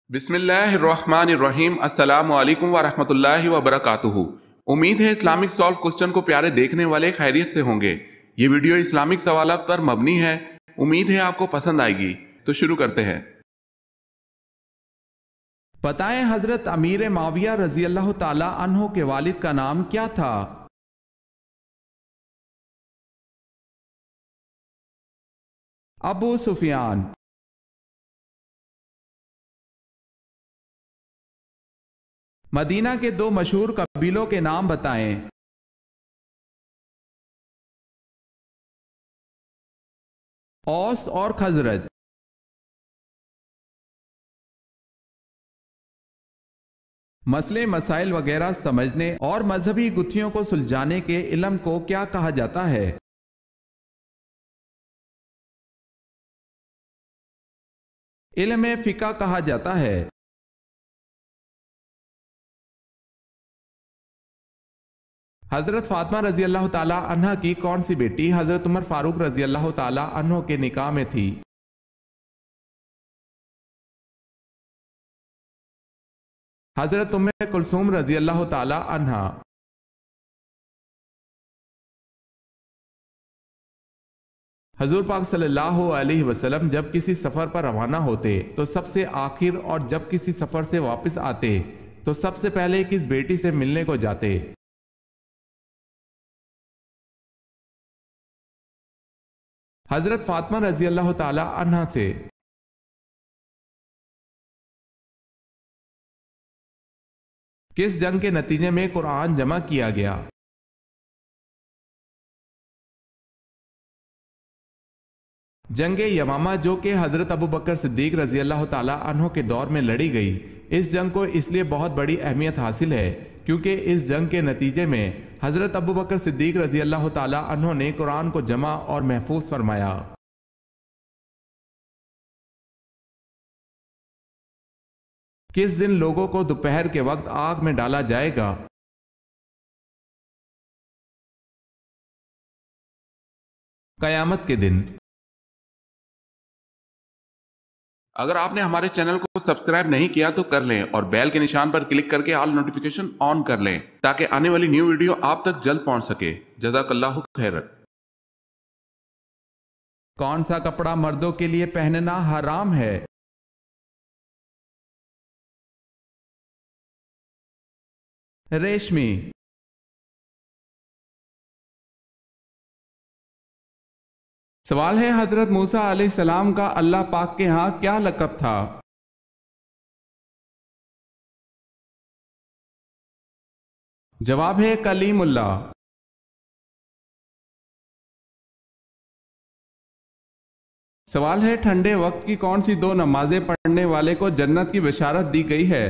بسم اللہ الرحمن الرحیم۔ السلام علیکم ورحمۃ اللہ وبرکاتہ۔ امید ہے اسلامک سالو کوسچن کو پیارے دیکھنے والے خیریت سے ہوں گے۔ یہ ویڈیو اسلامک سوالات پر مبنی ہے۔ امید ہے آپ کو پسند آئے گی۔ تو شروع کرتے ہیں۔ بتائیں حضرت امیر معاویہ رضی اللہ تعالی عنہ کے والد کا نام کیا تھا؟ ابو سفیان۔ مدینہ کے دو مشہور قبیلوں کے نام بتائیں۔ اوس اور خزرج۔ مسئلے مسائل وغیرہ سمجھنے اور مذہبی گتھیوں کو سلجھانے کے علم کو کیا کہا جاتا ہے؟ علم فقہ کہا جاتا ہے۔ حضرت فاطمہ رضی اللہ تعالی عنہ کی کون سی بیٹی حضرت عمر فاروق رضی اللہ تعالی عنہ کے نکاح میں تھی؟ حضرت ام کلثوم رضی اللہ تعالی عنہ۔ حضور پاک صلی اللہ علیہ وسلم جب کسی سفر پر روانہ ہوتے تو سب سے آخر، اور جب کسی سفر سے واپس آتے تو سب سے پہلے کس بیٹی سے ملنے کو جاتے؟ حضرت فاطمہ رضی اللہ تعالی عنہ سے۔ کس جنگ کے نتیجے میں قرآن جمع کیا گیا؟ جنگ یمامہ، جو کہ حضرت ابو بکر صدیق رضی اللہ تعالی عنہ کے دور میں لڑی گئی۔ اس جنگ کو اس لیے بہت بڑی اہمیت حاصل ہے کیونکہ اس جنگ کے نتیجے میں حضرت ابو بکر صدیق رضی اللہ تعالی عنہ نے قرآن کو جمع اور محفوظ فرمایا۔ کس دن لوگوں کو دوپہر کے وقت آگ میں ڈالا جائے گا؟ قیامت کے دن۔ اگر آپ نے ہمارے چینل کو سبسکرائب نہیں کیا تو کر لیں اور بیل کے نشان پر کلک کر کے آل نوٹیفیکیشن آن کر لیں تاکہ آنے والی نیو ویڈیو آپ تک جلد پہنچ سکے۔ جزاک اللہ خیر۔ کون سا کپڑا مردوں کے لیے پہننا حرام ہے؟ ریشمی۔ سوال ہے حضرت موسیٰ علیہ السلام کا اللہ پاک کے ہاں کیا لقب تھا؟ جواب ہے کلیم اللہ۔ سوال ہے ٹھنڈے وقت کی کون سی دو نمازیں پڑھنے والے کو جنت کی بشارت دی گئی ہے؟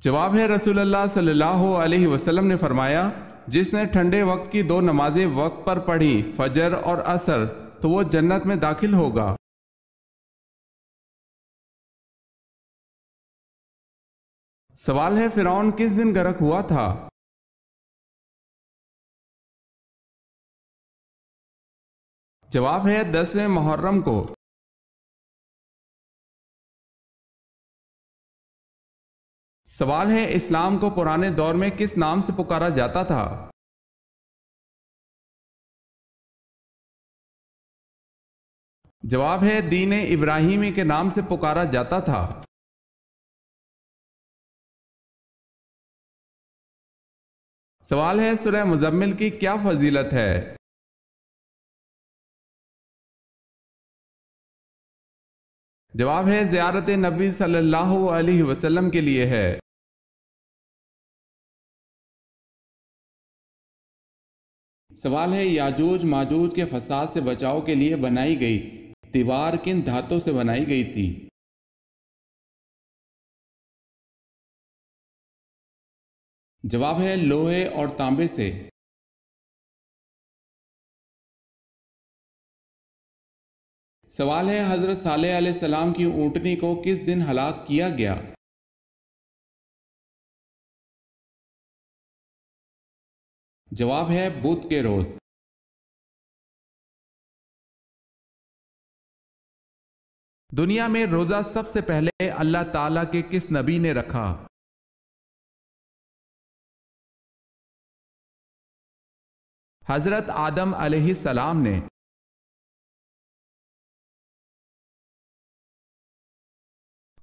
جواب ہے رسول اللہ صلی اللہ علیہ وسلم نے فرمایا، جس نے ٹھنڈے وقت کی دو نمازیں وقت پر پڑھی، فجر اور عصر، تو وہ جنت میں داخل ہوگا۔ سوال ہے فرعون کس دن غرق ہوا تھا؟ جواب ہے 10ویں محرم کو۔ سوال ہے اسلام کو پرانے دور میں کس نام سے پکارا جاتا تھا؟ جواب ہے دین ابراہیمی کے نام سے پکارا جاتا تھا۔ سوال ہے سورہ مزمل کی کیا فضیلت ہے؟ جواب ہے زیارت نبی صلی اللہ علیہ وسلم کے لیے ہے۔ سوال ہے یاجوج ماجوج کے فساد سے بچاؤ کے لیے بنائی گئی دیوار کن دھاتوں سے بنائی گئی تھی؟ جواب ہے لوہے اور تانبے سے۔ سوال ہے حضرت صالح علیہ السلام کی اونٹنی کو کس دن ہلاک کیا گیا؟ جواب ہے بدھ کے روز۔ دنیا میں روزہ سب سے پہلے اللہ تعالیٰ کے کس نبی نے رکھا؟ حضرت آدم علیہ السلام نے۔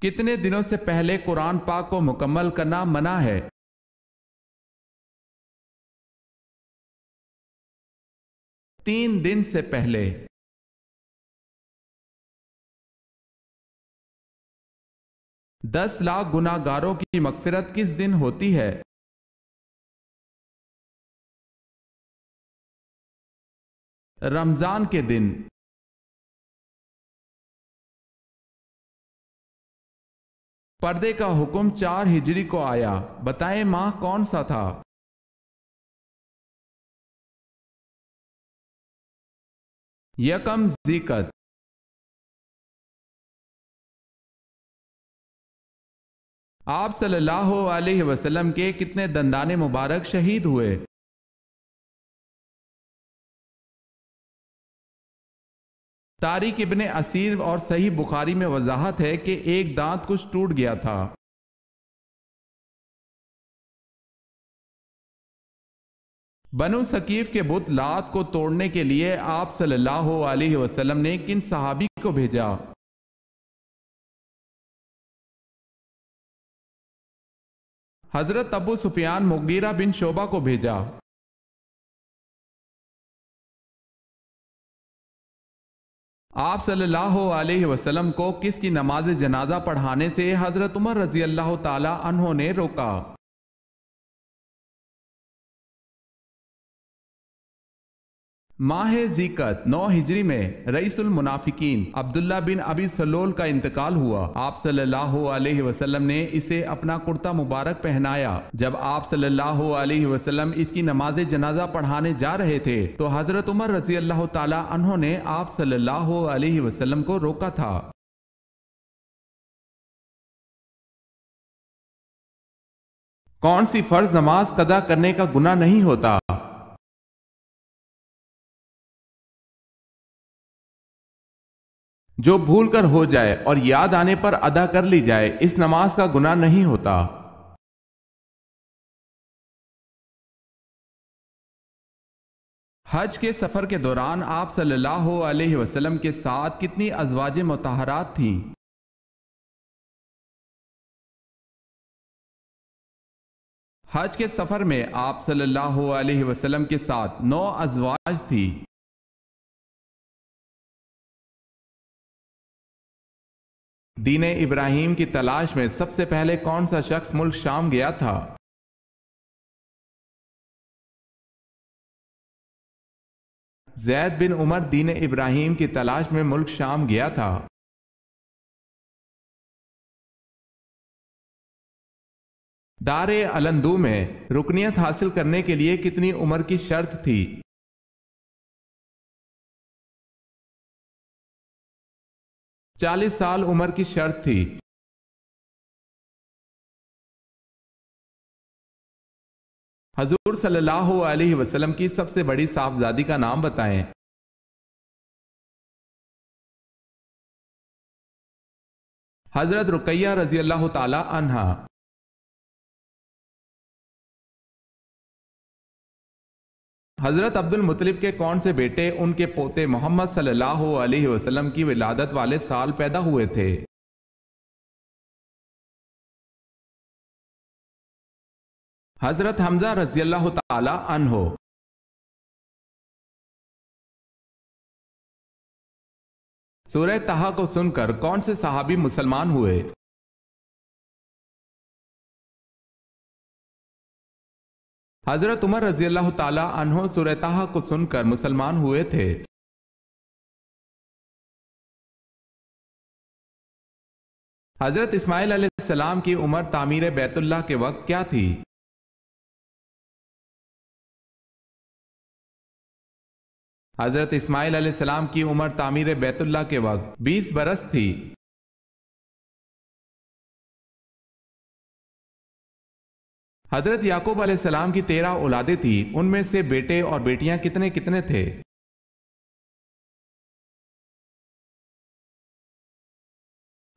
کتنے دنوں سے پہلے قرآن پاک کو مکمل کرنا منع ہے؟ 3 دن سے پہلے۔ 10 لاکھ گناہ گاروں کی مغفرت کس دن ہوتی ہے؟ رمضان کے دن۔ پردے کا حکم 4 ہجری کو آیا، بتائیں ماہ کون سا تھا؟ یکم ذی-القعدہ۔ آپ صلی اللہ علیہ وسلم کے کتنے دندان مبارک شہید ہوئے؟ طارق ابن اسیر اور صحیح بخاری میں وضاحت ہے کہ ایک دانت کچھ ٹوٹ گیا تھا۔ بنو ثقیف کے بت لات کو توڑنے کے لیے آپ صلی اللہ علیہ وسلم نے کن صحابی کو بھیجا؟ حضرت ابو سفیان مغیرہ بن شعبہ کو بھیجا۔ آپ صلی اللہ علیہ وسلم کو کس کی نماز جنازہ پڑھانے سے حضرت عمر رضی اللہ تعالی عنہ نے روکا؟ ماہ ذی-القعدہ 9 ہجری میں رئیس المنافقین عبداللہ بن ابی سلول کا انتقال ہوا۔ آپ صلی اللہ علیہ وسلم نے اسے اپنا کرتا مبارک پہنایا۔ جب آپ صلی اللہ علیہ وسلم اس کی نماز جنازہ پڑھانے جا رہے تھے تو حضرت عمر رضی اللہ تعالی عنہ نے آپ صلی اللہ علیہ وسلم کو روکا تھا۔ کون سی فرض نماز قضا کرنے کا گناہ نہیں ہوتا؟ جو بھول کر ہو جائے اور یاد آنے پر ادا کر لی جائے، اس نماز کا گناہ نہیں ہوتا۔ حج کے سفر کے دوران آپ صلی اللہ علیہ وسلم کے ساتھ کتنی ازواج مطہرات تھیں؟ حج کے سفر میں آپ صلی اللہ علیہ وسلم کے ساتھ 9 ازواج تھی۔ دین ابراہیم کی تلاش میں سب سے پہلے کون سا شخص ملک شام گیا تھا؟ زید بن عمر دین ابراہیم کی تلاش میں ملک شام گیا تھا۔ دار علندو میں رکنیت حاصل کرنے کے لیے کتنی عمر کی شرط تھی؟ 40 سال عمر کی شرط تھی۔ حضور صلی اللہ علیہ وسلم کی سب سے بڑی صاحبزادی کا نام بتائیں۔ حضرت رقیہ رضی اللہ تعالی عنہا۔ حضرت عبد المطلب کے کون سے بیٹے ان کے پوتے محمد صلی اللہ علیہ وسلم کی ولادت والے سال پیدا ہوئے تھے؟ حضرت حمزہ رضی اللہ تعالی عنہ۔ سورہ طٰہٰ کو سن کر کون سے صحابی مسلمان ہوئے؟ حضرت عمر رضی اللہ تعالی عنہ سورہ طٰہٰ کو سن کر مسلمان ہوئے تھے۔ حضرت اسماعیل علیہ السلام کی عمر تعمیر بیت اللہ کے وقت کیا تھی؟ حضرت اسماعیل علیہ السلام کی عمر تعمیر بیت اللہ کے وقت 20 برس تھی۔ حضرت یعقوب علیہ السلام کی 13 اولادیں تھیں، ان میں سے بیٹے اور بیٹیاں کتنے کتنے تھے؟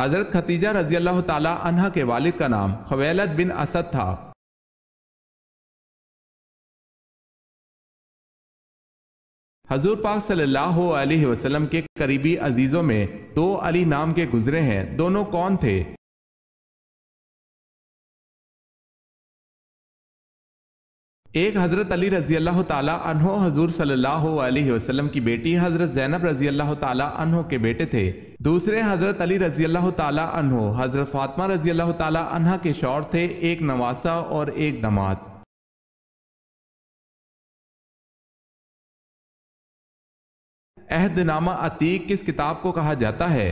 حضرت خدیجہ رضی اللہ تعالی عنہا کے والد کا نام خویلد بن اسد تھا۔ حضور پاک صلی اللہ علیہ وسلم کے قریبی عزیزوں میں 2 علی نام کے گزرے ہیں، دونوں کون تھے؟ ایک حضرت علی رضی اللہ تعالی عنہ حضور صلی اللہ علیہ وسلم کی بیٹی حضرت زینب رضی اللہ تعالی عنہ کے بیٹے تھے، دوسرے حضرت علی رضی اللہ تعالی عنہ حضرت فاطمہ رضی اللہ تعالی عنہ کے شوہر تھے، ایک نواسہ اور ایک داماد۔ عہد نامہ عتیق کس کتاب کو کہا جاتا ہے؟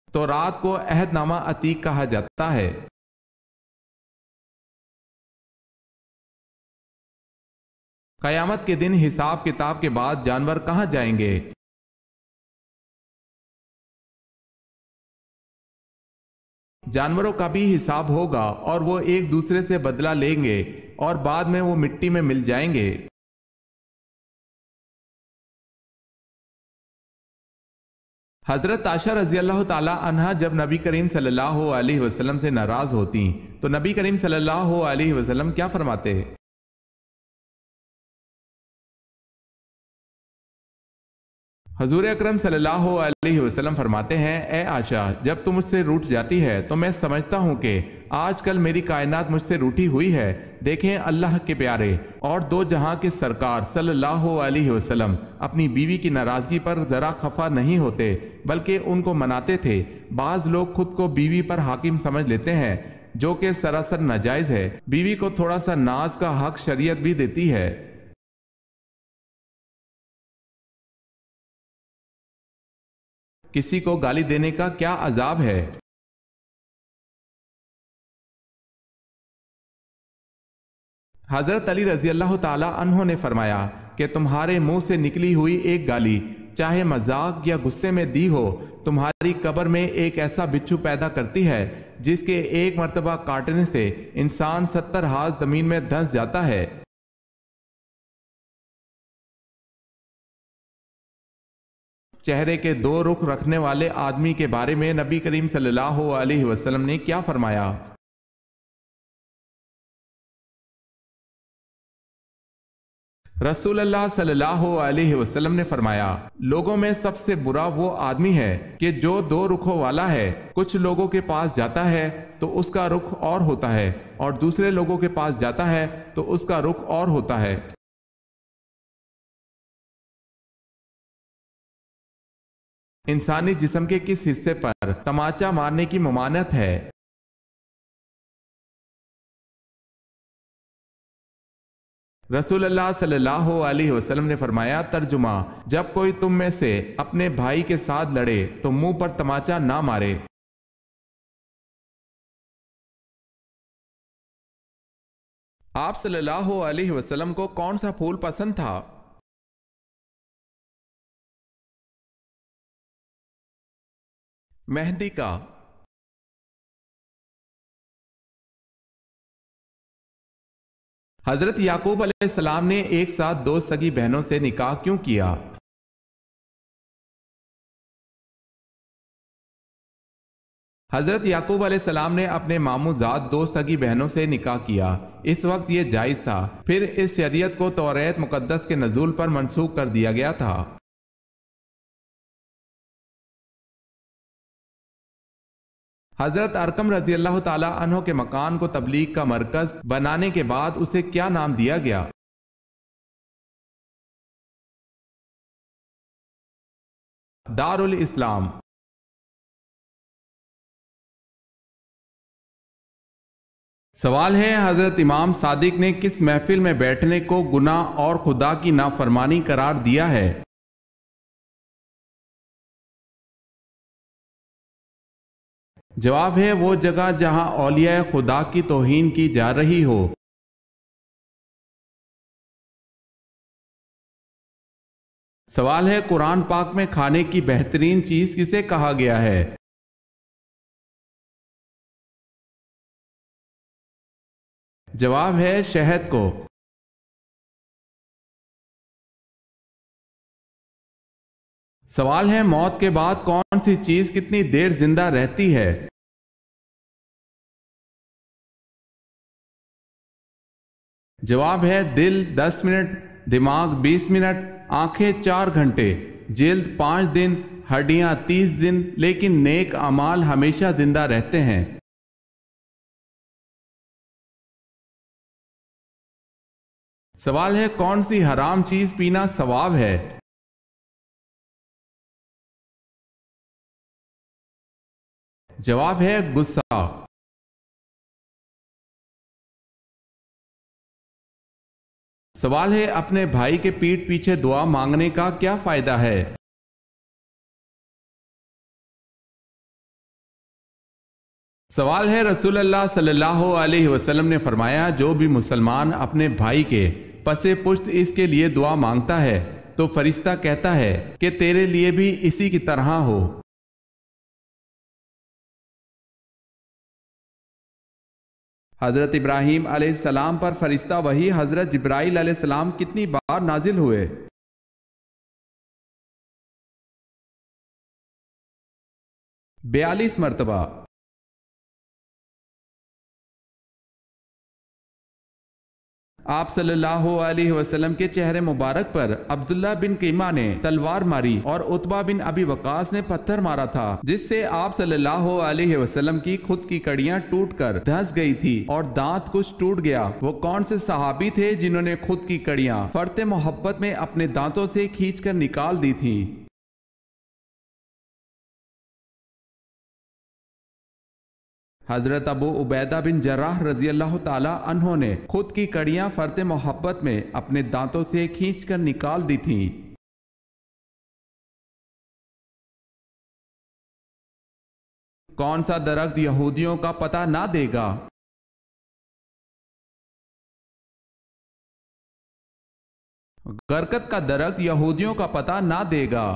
تورات کو عہد نامہ عتیق کہا جاتا ہے۔ قیامت کے دن حساب کتاب کے بعد جانور کہاں جائیں گے؟ جانوروں کا بھی حساب ہوگا اور وہ ایک دوسرے سے بدلہ لیں گے اور بعد میں وہ مٹی میں مل جائیں گے۔ حضرت عائشہ رضی اللہ تعالی عنہا جب نبی کریم صلی اللہ علیہ وسلم سے ناراض ہوتی تو نبی کریم صلی اللہ علیہ وسلم کیا فرماتے؟ حضور اکرم صلی اللہ علیہ وسلم فرماتے ہیں، اے عائشہ، جب تم مجھ سے روٹھ جاتی ہے تو میں سمجھتا ہوں کہ آج کل میری کائنات مجھ سے روٹھی ہوئی ہے۔ دیکھیں اللہ کے پیارے اور 2 جہاں کے سرکار صلی اللہ علیہ وسلم اپنی بیوی کی ناراضگی پر ذرا خفا نہیں ہوتے بلکہ ان کو مناتے تھے۔ بعض لوگ خود کو بیوی پر حاکم سمجھ لیتے ہیں جو کہ سراسر ناجائز ہے۔ بیوی کو تھوڑا سا ناز کا حق شریعت بھی دیتی ہے۔ کسی کو گالی دینے کا کیا عذاب ہے؟ حضرت علی رضی اللہ تعالی عنہ نے فرمایا کہ تمہارے منہ سے نکلی ہوئی ایک گالی چاہے مذاق یا غصے میں دی ہو تمہاری قبر میں ایک ایسا بچھو پیدا کرتی ہے جس کے ایک مرتبہ کاٹنے سے انسان 70 ہاتھ زمین میں دھنس جاتا ہے۔ چہرے کے 2 رخ رکھنے والے آدمی کے بارے میں نبی کریم صلی اللہ علیہ وسلم نے کیا فرمایا؟ رسول اللہ صلی اللہ علیہ وسلم نے فرمایا، لوگوں میں سب سے برا وہ آدمی ہے کہ جو 2 رخوں والا ہے۔ کچھ لوگوں کے پاس جاتا ہے تو اس کا رخ اور ہوتا ہے اور دوسرے لوگوں کے پاس جاتا ہے تو اس کا رخ اور ہوتا ہے۔ انسانی جسم کے کس حصے پر تماچا مارنے کی ممانعت ہے؟ رسول اللہ صلی اللہ علیہ وسلم نے فرمایا، ترجمہ، جب کوئی تم میں سے اپنے بھائی کے ساتھ لڑے تو منہ پر تماچا نہ مارے۔ آپ صلی اللہ علیہ وسلم کو کون سا پھول پسند تھا؟ مہندی کا۔ حضرت یعقوب علیہ السلام نے ایک ساتھ 2 سگی بہنوں سے نکاح کیوں کیا؟ حضرت یعقوب علیہ السلام نے اپنے ماموں زاد 2 سگی بہنوں سے نکاح کیا۔ اس وقت یہ جائز تھا، پھر اس شریعت کو توریت مقدس کے نزول پر منسوخ کر دیا گیا تھا۔ حضرت ارقم رضی اللہ تعالی عنہ کے مکان کو تبلیغ کا مرکز بنانے کے بعد اسے کیا نام دیا گیا؟ دار الاسلام۔ سوال ہے، حضرت امام صادق نے کس محفل میں بیٹھنے کو گناہ اور خدا کی نافرمانی قرار دیا ہے؟ جواب ہے، وہ جگہ جہاں اولیاء خدا کی توہین کی جا رہی ہو۔ سوال ہے، قرآن پاک میں کھانے کی بہترین چیز کسے کہا گیا ہے؟ جواب ہے، شہد کو۔ سوال ہے موت کے بعد کون سی چیز کتنی دیر زندہ رہتی ہے؟ جواب ہے دل 10 منٹ، دماغ 20 منٹ، آنکھیں 4 گھنٹے، جلد 5 دن، ہڈیاں 30 دن، لیکن نیک اعمال ہمیشہ زندہ رہتے ہیں۔ سوال ہے کون سی حرام چیز پینا ثواب ہے؟ جواب ہے غصہ۔ سوال ہے اپنے بھائی کے پیٹھ پیچھے دعا مانگنے کا کیا فائدہ ہے؟ سوال ہے رسول اللہ صلی اللہ علیہ وسلم نے فرمایا جو بھی مسلمان اپنے بھائی کے پس پشت اس کے لیے دعا مانگتا ہے تو فرشتہ کہتا ہے کہ تیرے لیے بھی اسی کی طرح ہو۔ حضرت ابراہیم علیہ السلام پر فرشتہ وحی حضرت جبرائیل علیہ السلام کتنی بار نازل ہوئے؟ 42 مرتبہ۔ آپ صلی اللہ علیہ وسلم کے چہرے مبارک پر عبداللہ بن قیمہ نے تلوار ماری اور عتبہ بن ابی وقاص نے پتھر مارا تھا، جس سے آپ صلی اللہ علیہ وسلم کی خود کی کڑیاں ٹوٹ کر دھس گئی تھی اور دانت کچھ ٹوٹ گیا۔ وہ کون سے صحابی تھے جنہوں نے خود کی کڑیاں فرط محبت میں اپنے دانتوں سے کھینچ کر نکال دی تھیں؟ حضرت ابو عبیدہ بن جراح رضی اللہ تعالی عنہ نے خود کی کڑیاں فرط محبت میں اپنے دانتوں سے کھینچ کر نکال دی تھیں۔ کون سا درخت یہودیوں کا پتہ نہ دے گا؟ برکت کا درخت یہودیوں کا پتہ نہ دے گا۔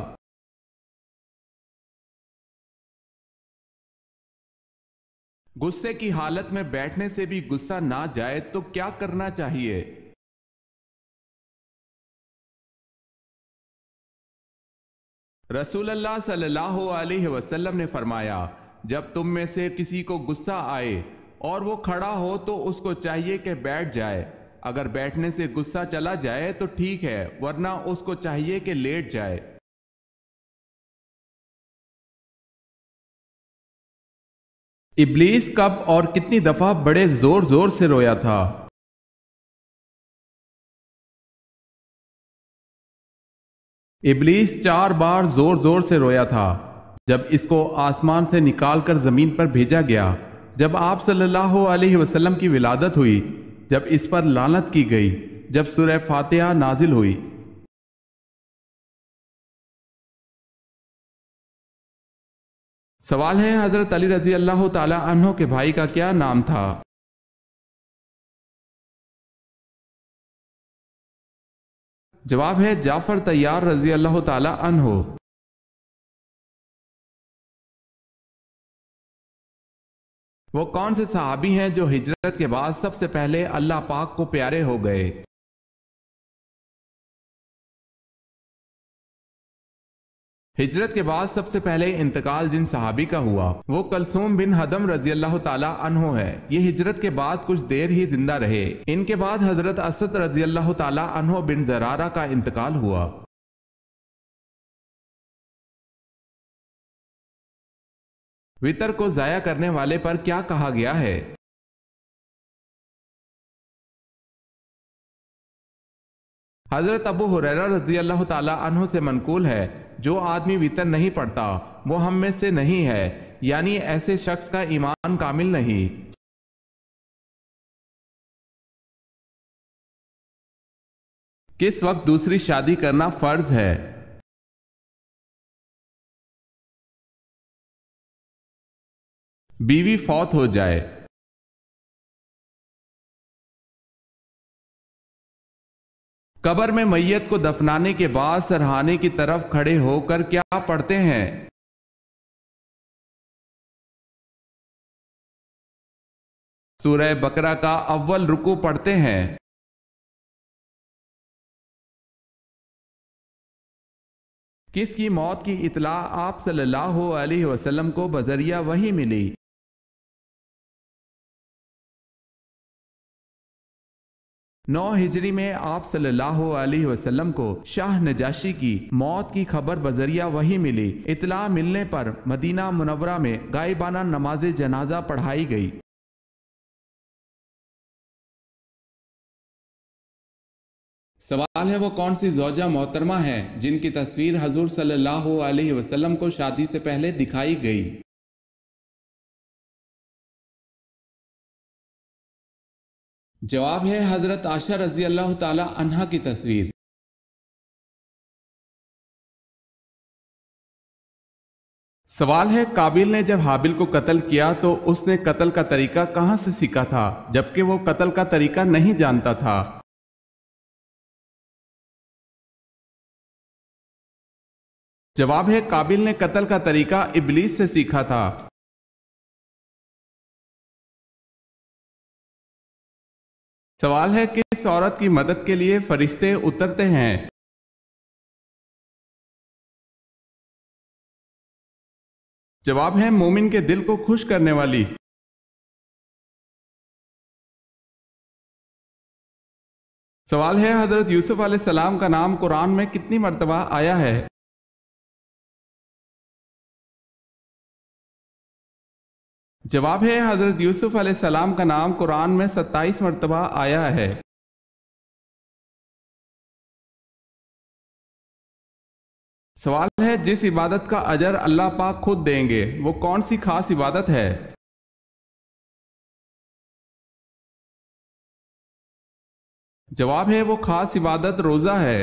غصے کی حالت میں بیٹھنے سے بھی غصہ نہ جائے تو کیا کرنا چاہیے؟ رسول اللہ صلی اللہ علیہ وسلم نے فرمایا جب تم میں سے کسی کو غصہ آئے اور وہ کھڑا ہو تو اس کو چاہیے کہ بیٹھ جائے، اگر بیٹھنے سے غصہ چلا جائے تو ٹھیک ہے، ورنہ اس کو چاہیے کہ لیٹ جائے۔ ابلیس کب اور کتنی دفعہ بڑے زور زور سے رویا تھا؟ ابلیس 4 بار زور زور سے رویا تھا جب اس کو آسمان سے نکال کر زمین پر بھیجا گیا، جب آپ صلی اللہ علیہ وسلم کی ولادت ہوئی، جب اس پر لعنت کی گئی، جب سورہ فاتحہ نازل ہوئی۔ سوال ہے حضرت علی رضی اللہ تعالی عنہ کے بھائی کا کیا نام تھا؟ جواب ہے جعفر طیار رضی اللہ تعالی عنہ۔ وہ کون سے صحابی ہیں جو ہجرت کے بعد سب سے پہلے اللہ پاک کو پیارے ہو گئے؟ ہجرت کے بعد سب سے پہلے انتقال جن صحابی کا ہوا وہ کلثوم بن حدم رضی اللہ تعالی عنہ ہے۔ یہ ہجرت کے بعد کچھ دیر ہی زندہ رہے۔ ان کے بعد حضرت اسد رضی اللہ تعالی عنہ بن زرارہ کا انتقال ہوا۔ وتر کو ضائع کرنے والے پر کیا کہا گیا ہے؟ حضرت ابو ہریرہ رضی اللہ تعالی عنہ سے منقول ہے جو آدمی وتر نہیں پڑھتا وہ ہم میں سے نہیں ہے، یعنی ایسے شخص کا ایمان کامل نہیں۔ کس وقت دوسری شادی کرنا فرض ہے؟ بیوی فوت ہو جائے۔ قبر میں میت کو دفنانے کے بعد سرہانے کی طرف کھڑے ہو کر کیا پڑھتے ہیں؟ سورہ بقرہ کا اول رکوع پڑھتے ہیں۔ کس کی موت کی اطلاع آپ صلی اللہ علیہ وسلم کو بذریعہ وحی ملی؟ 9 ہجری میں آپ صلی اللہ علیہ وسلم کو شاہ نجاشی کی موت کی خبر بذریعہ وحی ملی۔ اطلاع ملنے پر مدینہ منورہ میں غائبانہ نماز جنازہ پڑھائی گئی۔ سوال ہے وہ کون سی زوجہ محترمہ ہے جن کی تصویر حضور صلی اللہ علیہ وسلم کو شادی سے پہلے دکھائی گئی؟ جواب ہے حضرت عائشہ رضی اللہ تعالی عنہا کی تصویر۔ سوال ہے قابیل نے جب حابیل کو قتل کیا تو اس نے قتل کا طریقہ کہاں سے سیکھا تھا جبکہ وہ قتل کا طریقہ نہیں جانتا تھا؟ جواب ہے قابیل نے قتل کا طریقہ ابلیس سے سیکھا تھا۔ سوال ہے کس عورت کی مدد کے لیے فرشتے اترتے ہیں؟ جواب ہے مومن کے دل کو خوش کرنے والی۔ سوال ہے حضرت یوسف علیہ السلام کا نام قرآن میں کتنی مرتبہ آیا ہے؟ جواب ہے حضرت یوسف علیہ السلام کا نام قرآن میں 27 مرتبہ آیا ہے۔ سوال ہے جس عبادت کا اجر اللہ پاک خود دیں گے وہ کون سی خاص عبادت ہے؟ جواب ہے وہ خاص عبادت روزہ ہے۔